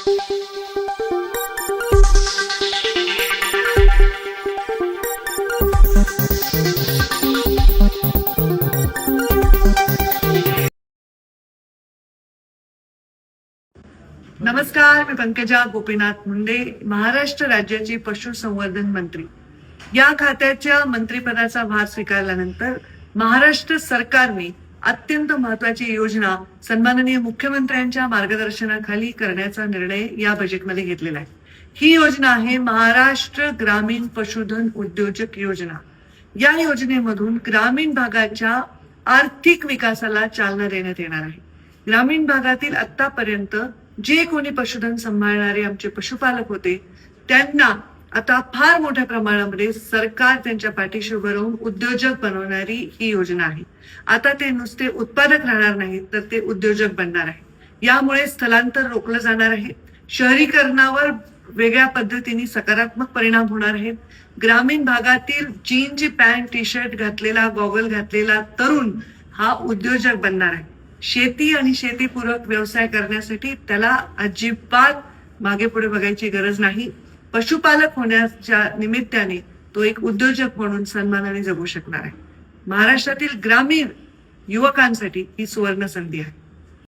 नमस्कार, मी पंकजा गोपीनाथ मुंडे, महाराष्ट्र राज्याची पशुसंवर्धन मंत्री. या खात्याच्या मंत्रिपदाचा भार स्वीकारल्यानंतर महाराष्ट्र सरकारने अत्यंत महत्वाची योजना सन्माननीय मुख्यमंत्र्यांच्या मार्गदर्शनाखाली करण्याचा निर्णय या बजेटमध्ये घेतलेला आहे. ही योजना आहे महाराष्ट्र ग्रामीण पशुधन उद्योजक योजना. या योजनेमधून ग्रामीण भागाच्या आर्थिक विकासाला चालना देण्यात येणार आहे. ग्रामीण भागातील आतापर्यंत जे कोणी पशुधन सांभाळणारे आमचे पशुपालक होते त्यांना आता फार मोठ्या प्रमाणामध्ये सरकार त्यांच्या पाठीशी उभं राहून उद्योजक बनवणारी ही योजना आहे. आता ते नुसते उत्पादक राहणार नाहीत तर ते उद्योजक बनणार आहे. यामुळे स्थलांतर रोखलं जाणार आहे. शहरीकरणावर वेगळ्या पद्धतीने सकारात्मक परिणाम होणार आहेत. ग्रामीण भागातील जीनची पॅन्ट टी शर्ट घातलेला गॉगल घातलेला तरुण हा उद्योजक बनणार आहे. शेती आणि शेतीपूरक व्यवसाय करण्यासाठी त्याला अजिबात मागे पुढे बघायची गरज नाही. पशुपालक होण्याच्या निमित्ताने तो एक उद्योजक म्हणून सन्मानाने जगू शकणार आहे. महाराष्ट्रातील ग्रामीण युवकांसाठी ही सुवर्ण संधी आहे.